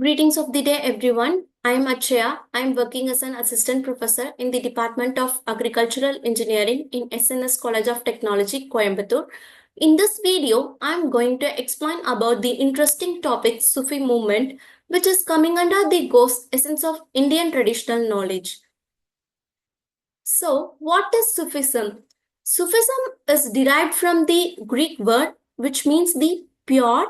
Greetings of the day, everyone. I am Achaya. I am working as an assistant professor in the Department of Agricultural Engineering in SNS College of Technology, Coimbatore. In this video, I am going to explain about the interesting topic Sufi movement, which is coming under the ghost essence of Indian traditional knowledge. So, what is Sufism? Sufism is derived from the Greek word which means the pure,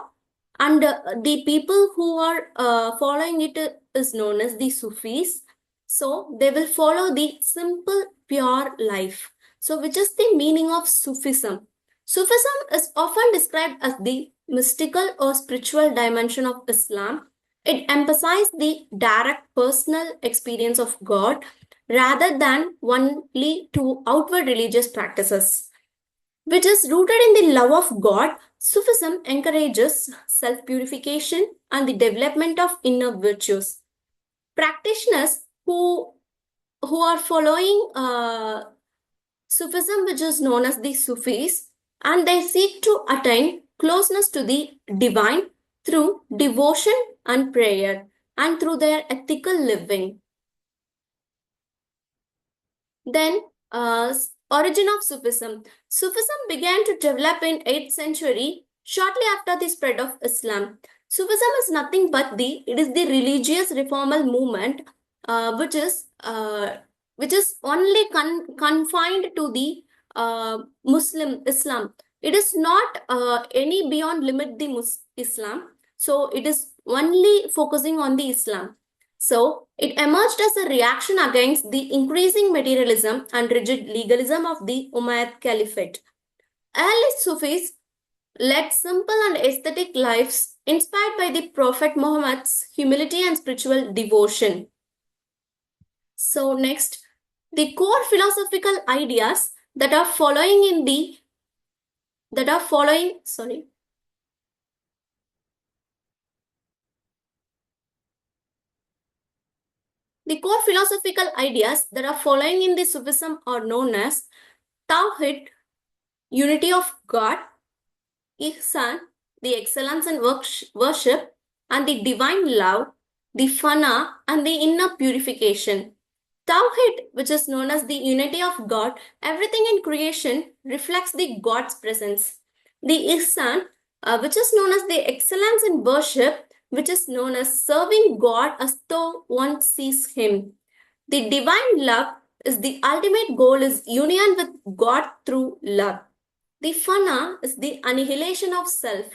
and the people who are following it is known as the Sufis. So they will follow the simple, pure life. So, which is the meaning of Sufism? Sufism is often described as the mystical or spiritual dimension of Islam. It emphasizes the direct personal experience of God rather than only to outward religious practices. Which is rooted in the love of God, Sufism encourages self purification and the development of inner virtues. Practitioners who are following Sufism, which is known as the Sufis, and they seek to attain closeness to the divine through devotion and prayer and through their ethical living. Then, origin of Sufism. Sufism began to develop in 8th century, shortly after the spread of Islam. Sufism is nothing but it is the religious reformal movement, which is only confined to the Muslim Islam. It is not any beyond limit the Islam. So it is only focusing on the Islam. So, it emerged as a reaction against the increasing materialism and rigid legalism of the Umayyad Caliphate. Early Sufis led simple and aesthetic lives inspired by the Prophet Muhammad's humility and spiritual devotion. So, next, the core philosophical ideas that are following The core philosophical ideas that are following in the Sufism are known as Tawhid, unity of God, Ihsan, the excellence in worship, and the divine love, the Fana, and the inner purification. Tawhid, which is known as the unity of God, everything in creation reflects the God's presence. The Ihsan, which is known as the excellence in worship, which is known as serving God as though one sees Him. The divine love is the ultimate goal is union with God through love. The Fana is the annihilation of self,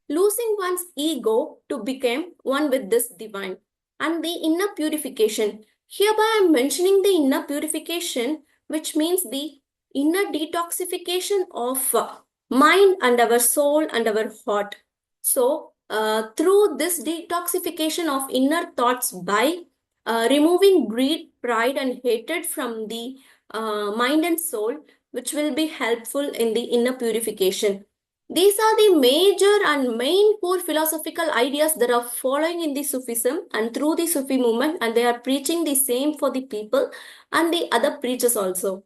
losing one's ego to become one with this divine. And the inner purification. Hereby I am mentioning the inner purification, which means the inner detoxification of mind and our soul and our heart. So, through this detoxification of inner thoughts by removing greed, pride, and hatred from the mind and soul, which will be helpful in the inner purification. These are the major and main core philosophical ideas that are following in the Sufism and through the Sufi movement, and they are preaching the same for the people and the other preachers also.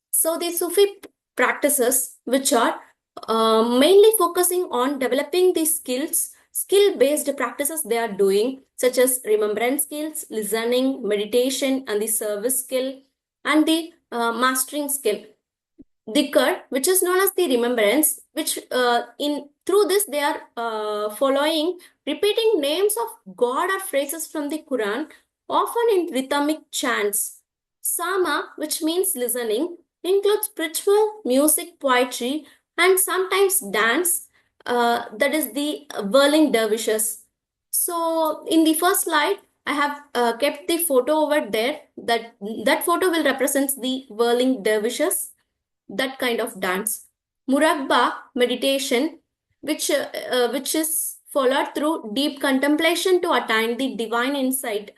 So the Sufi practices, which are mainly focusing on developing the skill-based practices they are doing, such as remembrance skills, listening, meditation, and the service skill, and the mastering skill. Dhikr, which is known as the remembrance, which through this they are following repeating names of God or phrases from the Quran, often in rhythmic chants. Sama, which means listening, includes spiritual music, poetry, and sometimes dance. That is the whirling dervishes. So in the first slide, I have kept the photo over there. That photo will represent the whirling dervishes, that kind of dance. Murabba, meditation, which is followed through deep contemplation to attain the divine insight.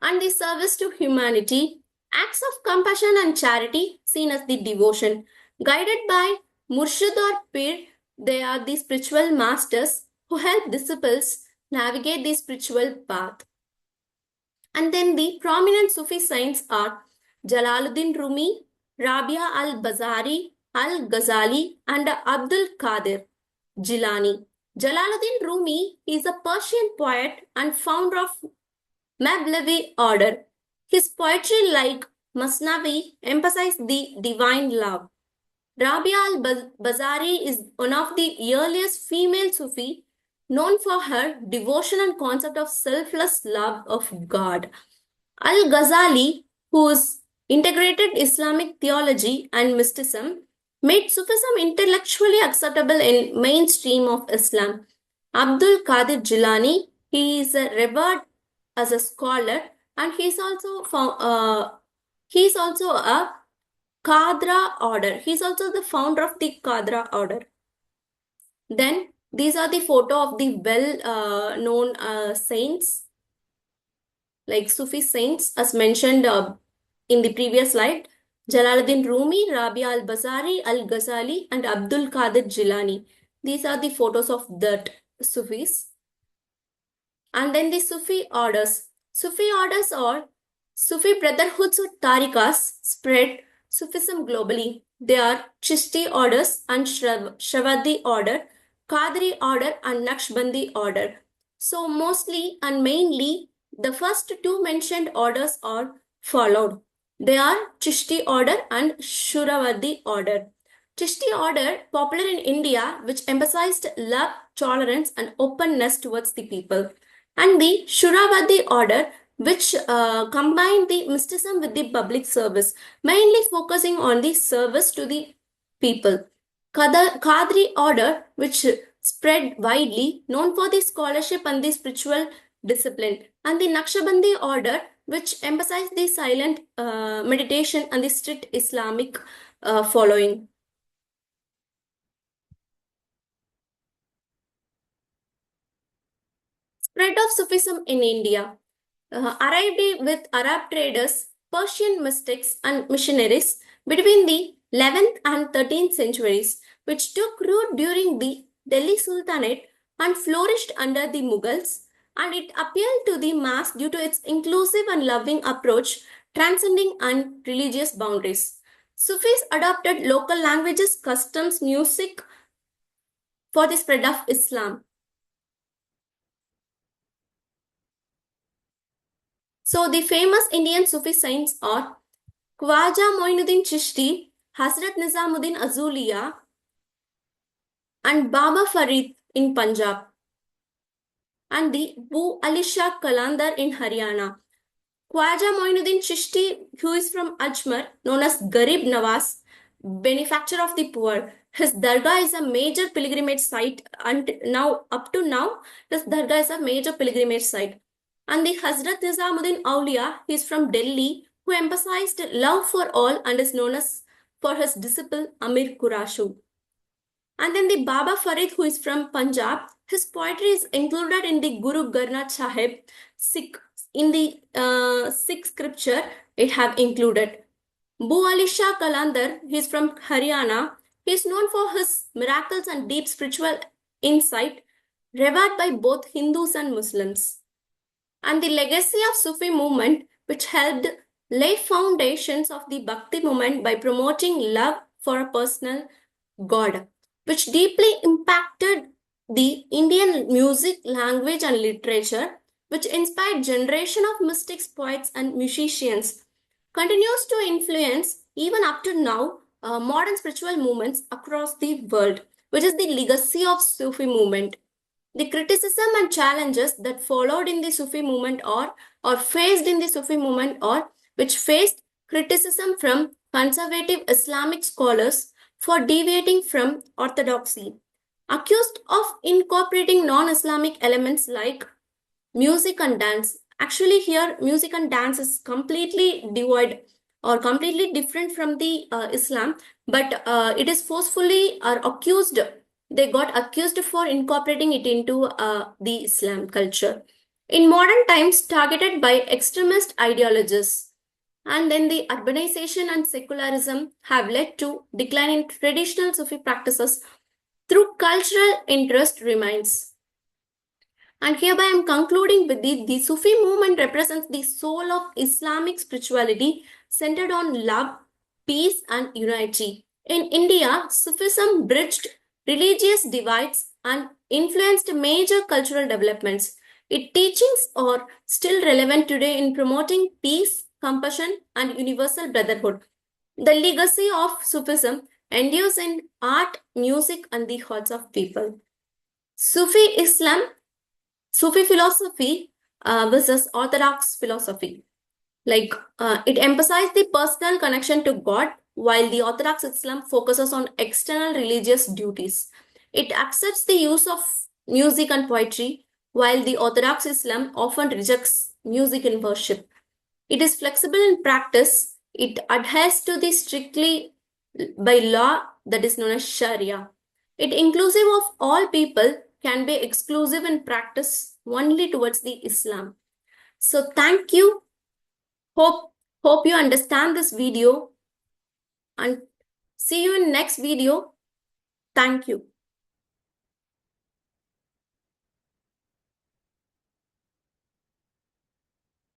And the service to humanity, acts of compassion and charity seen as the devotion. Guided by Murshid or Pir, they are the spiritual masters who help disciples navigate the spiritual path. And then the prominent Sufi saints are Jalaluddin Rumi, Rabia al-Bazari, al-Ghazali, and Abdul Qadir Jilani. Jalaluddin Rumi is a Persian poet and founder of Mevlevi order. His poetry, like Masnavi, emphasizes the divine love. Rabia al-Bazari is one of the earliest female Sufi, known for her devotion and concept of selfless love of God. Al-Ghazali, whose integrated Islamic theology and mysticism made Sufism intellectually acceptable in mainstream of Islam. Abdul Qadir Jilani, he is revered as a scholar, and he is also a Qadra order. He is also the founder of the Qadra order. Then these are the photo of the well known saints, like Sufi saints, as mentioned in the previous slide. Jalaluddin Rumi, Rabia al-Bazari, al-Ghazali, and Abdul Qadir Jilani. These are the photos of that Sufis. And then the Sufi orders. Sufi orders or Sufi brotherhoods or tariqas spread Sufism globally. They are Chishti orders and Shravadi order, Qadri order and Naqshbandi order. So mostly and mainly the first two mentioned orders are followed. They are Chishti order and Shravadi order. Chishti order, popular in India, which emphasized love, tolerance, and openness towards the people, and the Shuravadi order, which combined the mysticism with the public service, mainly focusing on the service to the people. Qadri order, which spread widely, known for the scholarship and the spiritual discipline, and the Naqshbandi order, which emphasized the silent meditation and the strict Islamic following. Spread of Sufism in India. Arrived with Arab traders, Persian mystics, and missionaries between the 11th and 13th centuries, which took root during the Delhi Sultanate and flourished under the Mughals, and it appealed to the mass due to its inclusive and loving approach, transcending religious boundaries. Sufis adopted local languages, customs, music for the spread of Islam. So the famous Indian Sufi saints are Khwaja Moinuddin Chishti, Hazrat Nizamuddin Azulia, and Baba Farid in Punjab, and the Bu Ali Shah Kalandar in Haryana. Khwaja Moinuddin Chishti, who is from Ajmer, known as Garib Nawaz, benefactor of the poor. His dargah is a major pilgrimage site, and up to now, this dargah is a major pilgrimage site. And the Hazrat Nizamuddin Aulia, he is from Delhi, who emphasized love for all and is known as for his disciple Amir Qurashu. And then the Baba Farid, who is from Punjab, his poetry is included in the Guru Granth Sahib Sikh. In the Sikh scripture, it have included. Bu Ali Shah Kalandar, he is from Haryana. He is known for his miracles and deep spiritual insight, revered by both Hindus and Muslims. And the legacy of Sufi movement, which helped lay foundations of the Bhakti movement by promoting love for a personal God, which deeply impacted the Indian music, language, and literature, which inspired generation of mystics, poets, and musicians, continues to influence even up to now modern spiritual movements across the world, which is the legacy of Sufi movement. The criticism and challenges that followed in the Sufi movement or faced in the Sufi movement or which faced criticism from conservative Islamic scholars for deviating from orthodoxy, accused of incorporating non-Islamic elements like music and dance. Actually, here music and dance is completely devoid or completely different from the Islam, but it is forcefully or accused. They got accused for incorporating it into the Islam culture. In modern times, targeted by extremist ideologies. And then the urbanization and secularism have led to decline in traditional Sufi practices through cultural interest remains. And hereby I am concluding with the Sufi movement represents the soul of Islamic spirituality centered on love, peace, and unity. In India, Sufism bridged religious divides and influenced major cultural developments. Its teachings are still relevant today in promoting peace, compassion, and universal brotherhood. The legacy of Sufism endures in art, music, and the hearts of people. Sufi philosophy versus Orthodox philosophy. It emphasizes the personal connection to God, while the Orthodox Islam focuses on external religious duties. It accepts the use of music and poetry, while the Orthodox Islam often rejects music in worship. It is flexible in practice. It adheres to the strictly by law that is known as Sharia. It inclusive of all people can be exclusive in practice only towards the Islam. So thank you. Hope you understand this video and see you in next video. Thank you.